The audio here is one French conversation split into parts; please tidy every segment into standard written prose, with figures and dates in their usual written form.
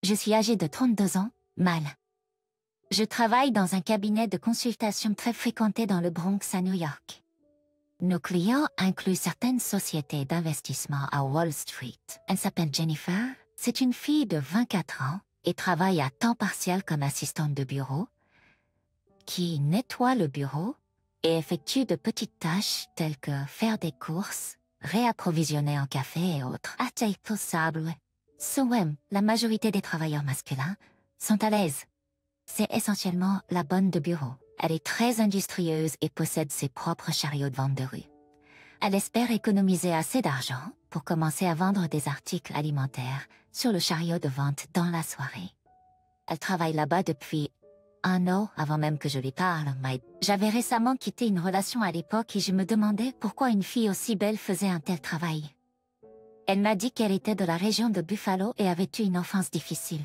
Je suis âgée de 32 ans, mâle. Je travaille dans un cabinet de consultation très fréquenté dans le Bronx à New York. Nos clients incluent certaines sociétés d'investissement à Wall Street. Elle s'appelle Jennifer, c'est une fille de 24 ans et travaille à temps partiel comme assistante de bureau, qui nettoie le bureau et effectue de petites tâches telles que faire des courses, réapprovisionner en café et autres. La majorité des travailleurs masculins sont à l'aise. C'est essentiellement la bonne de bureau. Elle est très industrieuse et possède ses propres chariots de vente de rue. Elle espère économiser assez d'argent pour commencer à vendre des articles alimentaires sur le chariot de vente dans la soirée. Elle travaille là-bas depuis 1 an avant même que je lui parle. J'avais récemment quitté une relation à l'époque et je me demandais pourquoi une fille aussi belle faisait un tel travail. Elle m'a dit qu'elle était de la région de Buffalo et avait eu une enfance difficile.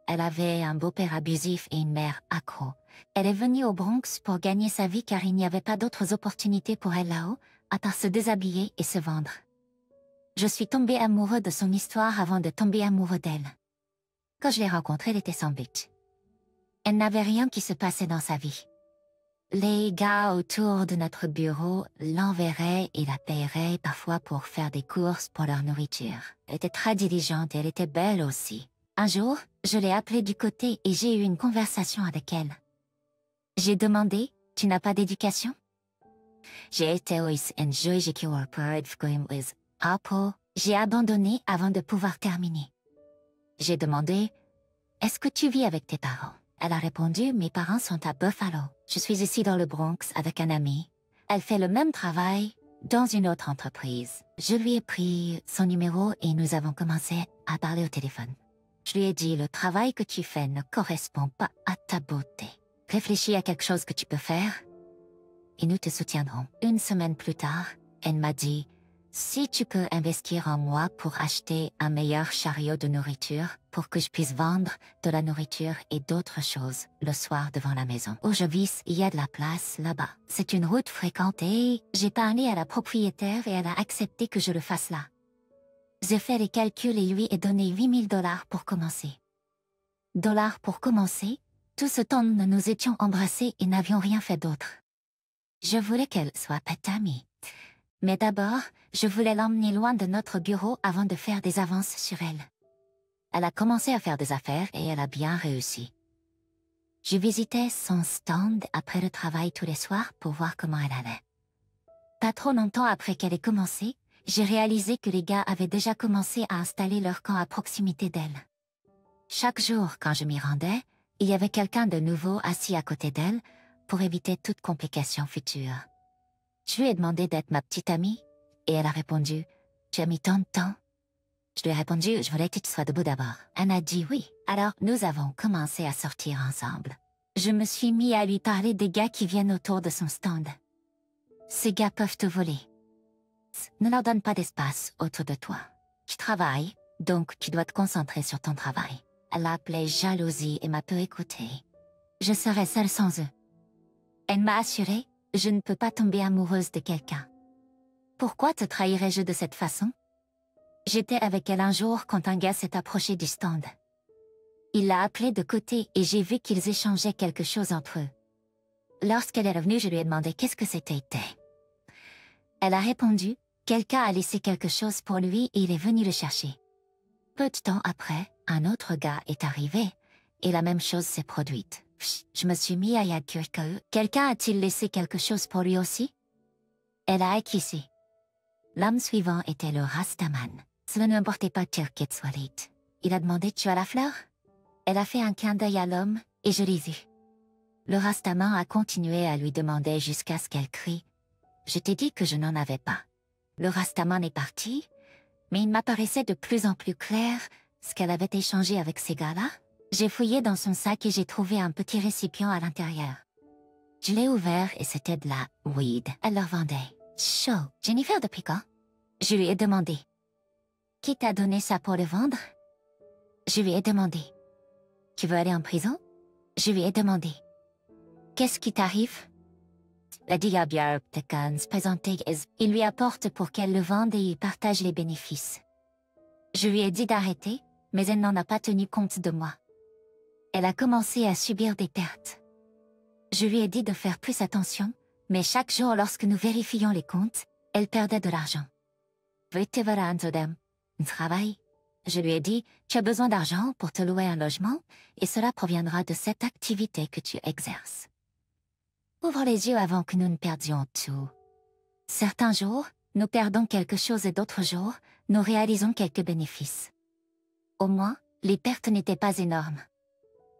Elle avait un beau-père abusif et une mère accro. Elle est venue au Bronx pour gagner sa vie car il n'y avait pas d'autres opportunités pour elle là-haut, à part se déshabiller et se vendre. Je suis tombée amoureux de son histoire avant de tomber amoureux d'elle. Quand je l'ai rencontrée, elle était sans but. Elle n'avait rien qui se passait dans sa vie. Les gars autour de notre bureau l'enverraient et la paieraient parfois pour faire des courses pour leur nourriture. Elle était très diligente et elle était belle aussi. Un jour, je l'ai appelée du côté et j'ai eu une conversation avec elle. J'ai demandé, tu n'as pas d'éducation? J'ai abandonné avant de pouvoir terminer. J'ai demandé, est-ce que tu vis avec tes parents? Elle a répondu, mes parents sont à Buffalo. Je suis ici dans le Bronx avec un ami. Elle fait le même travail dans une autre entreprise. Je lui ai pris son numéro et nous avons commencé à parler au téléphone. Je lui ai dit, le travail que tu fais ne correspond pas à ta beauté. Réfléchis à quelque chose que tu peux faire et nous te soutiendrons. 1 semaine plus tard, elle m'a dit, si tu peux investir en moi pour acheter un meilleur chariot de nourriture pour que je puisse vendre de la nourriture et d'autres choses le soir devant la maison. Où je vis, il y a de la place là-bas. C'est une route fréquentée. J'ai parlé à la propriétaire et elle a accepté que je le fasse là. J'ai fait les calculs et lui ai donné $8 000 pour commencer. Dollars pour commencer, tout ce temps nous nous étions embrassés et n'avions rien fait d'autre. Je voulais qu'elle soit pet amie. Mais d'abord, je voulais l'emmener loin de notre bureau avant de faire des avances sur elle. Elle a commencé à faire des affaires et elle a bien réussi. Je visitais son stand après le travail tous les soirs pour voir comment elle allait. Pas trop longtemps après qu'elle ait commencé, j'ai réalisé que les gars avaient déjà commencé à installer leur camp à proximité d'elle. Chaque jour, quand je m'y rendais, il y avait quelqu'un de nouveau assis à côté d'elle pour éviter toute complication future. Je lui ai demandé d'être ma petite amie et elle a répondu « Tu as mis tant de temps ?» Je lui ai répondu « Je voulais que tu sois debout d'abord. » Elle a dit oui. Alors nous avons commencé à sortir ensemble. Je me suis mis à lui parler des gars qui viennent autour de son stand. Ces gars peuvent te voler. Ne leur donne pas d'espace autour de toi. Tu travailles, donc tu dois te concentrer sur ton travail. Elle l'a appelé jalousie et m'a peu écoutée. Je serais seule sans eux. Elle m'a assuré, je ne peux pas tomber amoureuse de quelqu'un. Pourquoi te trahirais-je de cette façon? J'étais avec elle un jour quand un gars s'est approché du stand. Il l'a appelé de côté et j'ai vu qu'ils échangeaient quelque chose entre eux. Lorsqu'elle est revenue, je lui ai demandé qu'est-ce que c'était. Elle a répondu, quelqu'un a laissé quelque chose pour lui et il est venu le chercher. Peu de temps après, un autre gars est arrivé et la même chose s'est produite. Je me suis mis à y accueillir. Quelqu'un a-t-il laissé quelque chose pour lui aussi? Elle a acquiescé. L'homme suivant était le Rastaman. Cela ne portait pas Tirket Swalit. Il a demandé tu as la fleur? Elle a fait un clin d'œil à l'homme et je l'ai vu. Le Rastaman a continué à lui demander jusqu'à ce qu'elle crie. Je t'ai dit que je n'en avais pas. Le Rastaman est parti, mais il m'apparaissait de plus en plus clair ce qu'elle avait échangé avec ces gars-là. J'ai fouillé dans son sac et j'ai trouvé un petit récipient à l'intérieur. Je l'ai ouvert et c'était de la weed. Elle leur vendait. Chaud. Jennifer depuis quand? Je lui ai demandé. Qui t'a donné ça pour le vendre? Je lui ai demandé. Tu veux aller en prison? Je lui ai demandé. Qu'est-ce qui t'arrive? La diable se présentait. Il lui apporte pour qu'elle le vende et il partage les bénéfices. Je lui ai dit d'arrêter, mais elle n'en a pas tenu compte de moi. Elle a commencé à subir des pertes. Je lui ai dit de faire plus attention, mais chaque jour lorsque nous vérifions les comptes, elle perdait de l'argent. Travail. Je lui ai dit, tu as besoin d'argent pour te louer un logement, et cela proviendra de cette activité que tu exerces. Ouvre les yeux avant que nous ne perdions tout. Certains jours, nous perdons quelque chose et d'autres jours, nous réalisons quelques bénéfices. Au moins, les pertes n'étaient pas énormes.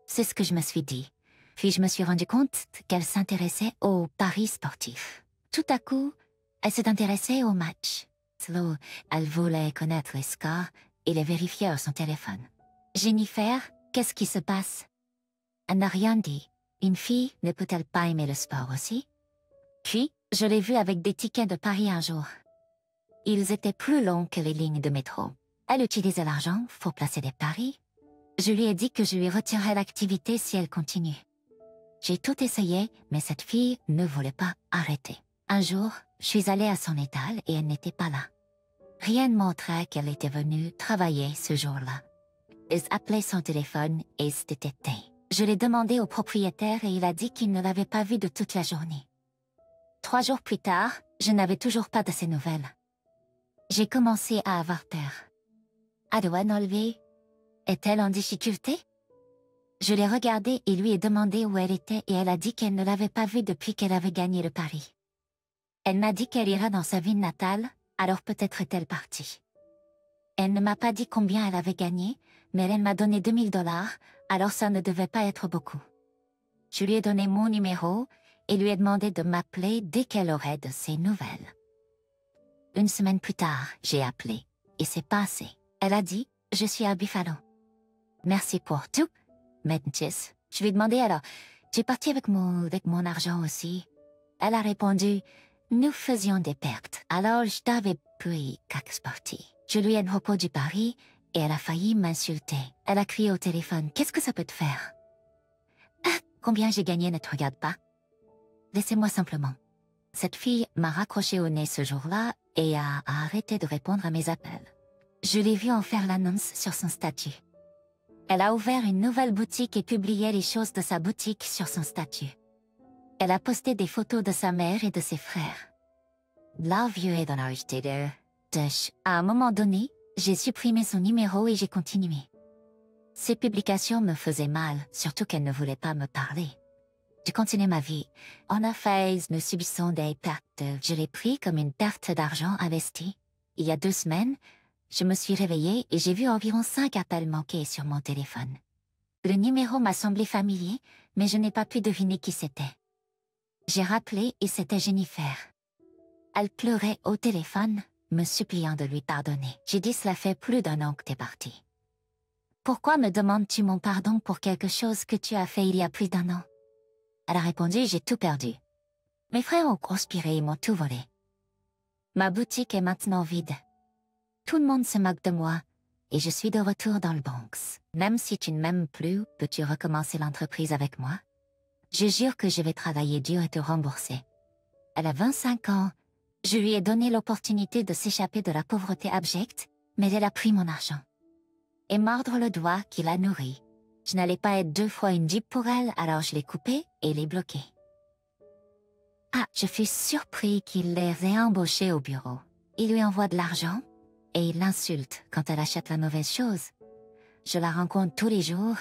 C'est ce que je me suis dit. Puis je me suis rendu compte qu'elle s'intéressait aux paris sportifs. Tout à coup, elle s'est intéressée aux matchs. Elle voulait connaître les scores et les vérifier sur son téléphone. Jennifer, qu'est-ce qui se passe? Elle n'a rien dit. Une fille ne peut-elle pas aimer le sport aussi? Puis, je l'ai vue avec des tickets de paris un jour. Ils étaient plus longs que les lignes de métro. Elle utilisait l'argent pour placer des paris. Je lui ai dit que je lui retirerais l'activité si elle continue. J'ai tout essayé, mais cette fille ne voulait pas arrêter. Un jour, je suis allée à son étal et elle n'était pas là. Rien ne montrait qu'elle était venue travailler ce jour-là. Elle appelait son téléphone et c'était éteint. Je l'ai demandé au propriétaire et il a dit qu'il ne l'avait pas vue de toute la journée. 3 jours plus tard, je n'avais toujours pas de ses nouvelles. J'ai commencé à avoir peur. Adouane Olvé, est-elle en difficulté? Je l'ai regardée et lui ai demandé où elle était et elle a dit qu'elle ne l'avait pas vue depuis qu'elle avait gagné le pari. Elle m'a dit qu'elle ira dans sa ville natale, alors peut-être est-elle partie. Elle ne m'a pas dit combien elle avait gagné, mais elle m'a donné $2000, alors ça ne devait pas être beaucoup. Je lui ai donné mon numéro et lui ai demandé de m'appeler dès qu'elle aurait de ses nouvelles. Une semaine plus tard, j'ai appelé, et c'est passé. Elle a dit, je suis à Buffalo. Merci pour tout. Mentis. Je lui ai demandé alors, tu es parti avec mon argent aussi? Elle a répondu, nous faisions des pertes, alors je t'avais pris quelques parties. Je lui ai propos du pari et elle a failli m'insulter. Elle a crié au téléphone, qu'est-ce que ça peut te faire? Ah, combien j'ai gagné ne te regarde pas. Laissez-moi simplement. Cette fille m'a raccroché au nez ce jour-là et a arrêté de répondre à mes appels. Je l'ai vue en faire l'annonce sur son statut. Elle a ouvert une nouvelle boutique et publié les choses de sa boutique sur son statut. Elle a posté des photos de sa mère et de ses frères. À un moment donné, j'ai supprimé son numéro et j'ai continué. Ces publications me faisaient mal, surtout qu'elle ne voulait pas me parler. Je continuais ma vie. En affaires, nous subissons des pertes. Je l'ai pris comme une perte d'argent investie. Il y a 2 semaines, je me suis réveillée et j'ai vu environ 5 appels manqués sur mon téléphone. Le numéro m'a semblé familier, mais je n'ai pas pu deviner qui c'était. J'ai rappelé et c'était Jennifer. Elle pleurait au téléphone, me suppliant de lui pardonner. J'ai dit cela fait plus d'1 an que t'es parti. Pourquoi me demandes-tu mon pardon pour quelque chose que tu as fait il y a plus d'1 an? Elle a répondu, j'ai tout perdu. Mes frères ont conspiré et m'ont tout volé. Ma boutique est maintenant vide. Tout le monde se moque de moi et je suis de retour dans le Bronx. Même si tu ne m'aimes plus, peux-tu recommencer l'entreprise avec moi? Je jure que je vais travailler dur et te rembourser. Elle a 25 ans. Je lui ai donné l'opportunité de s'échapper de la pauvreté abjecte, mais elle a pris mon argent. Et mordre le doigt qui l'a nourri. Je n'allais pas être 2 fois une Jeep pour elle, alors je l'ai coupé et l'ai bloqué. Ah, je fus surpris qu'il l'ait réembauché au bureau. Il lui envoie de l'argent et il l'insulte quand elle achète la mauvaise chose. Je la rencontre tous les jours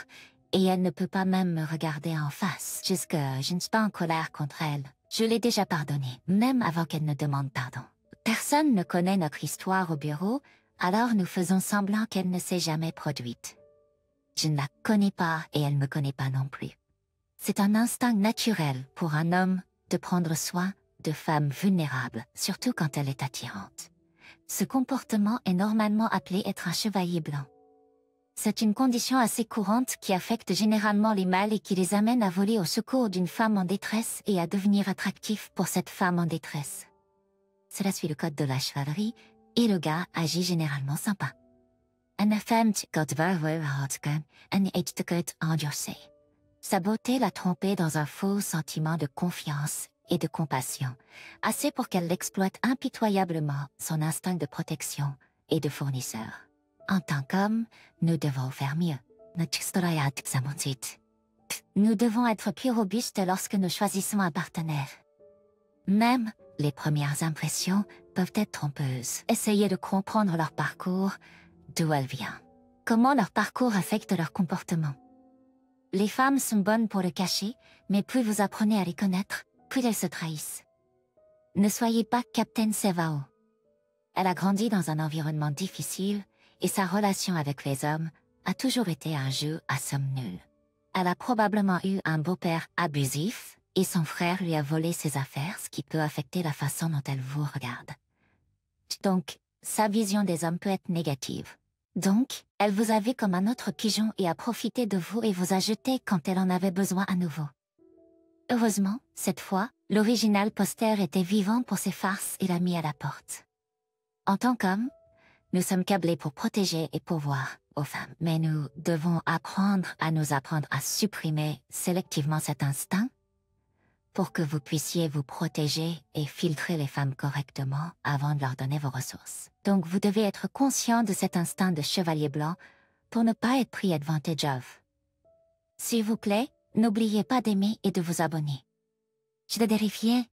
et elle ne peut pas même me regarder en face. Jusque je ne suis pas en colère contre elle. Je l'ai déjà pardonnée, même avant qu'elle ne demande pardon. Personne ne connaît notre histoire au bureau, alors nous faisons semblant qu'elle ne s'est jamais produite. Je ne la connais pas et elle ne me connaît pas non plus. C'est un instinct naturel pour un homme de prendre soin de femmes vulnérables, surtout quand elle est attirante. Ce comportement est normalement appelé être un chevalier blanc. C'est une condition assez courante qui affecte généralement les mâles et qui les amène à voler au secours d'une femme en détresse et à devenir attractif pour cette femme en détresse. Cela suit le code de la chevalerie et le gars agit généralement sympa. Sa beauté l'a trompé dans un faux sentiment de confiance et de compassion, assez pour qu'elle exploite impitoyablement son instinct de protection et de fournisseur. En tant qu'hommes, nous devons faire mieux. Nous devons être plus robustes lorsque nous choisissons un partenaire. Même les premières impressions peuvent être trompeuses. Essayez de comprendre leur parcours, d'où elle vient. Comment leur parcours affecte leur comportement. Les femmes sont bonnes pour le cacher, mais plus vous apprenez à les connaître, plus elles se trahissent. Ne soyez pas Captain Sevao. Elle a grandi dans un environnement difficile et sa relation avec les hommes a toujours été un jeu à somme nulle. Elle a probablement eu un beau-père abusif et son frère lui a volé ses affaires, ce qui peut affecter la façon dont elle vous regarde. Donc, sa vision des hommes peut être négative. Donc, elle vous a vu comme un autre pigeon et a profité de vous et vous a jeté quand elle en avait besoin à nouveau. Heureusement, cette fois, l'original poster était vivant pour ses farces et l'a mis à la porte. En tant qu'hommes, nous sommes câblés pour protéger et pourvoir aux femmes, mais nous devons apprendre à supprimer sélectivement cet instinct pour que vous puissiez vous protéger et filtrer les femmes correctement avant de leur donner vos ressources. Donc vous devez être conscient de cet instinct de chevalier blanc pour ne pas être pris advantage of. S'il vous plaît, n'oubliez pas d'aimer et de vous abonner. Je vais vérifier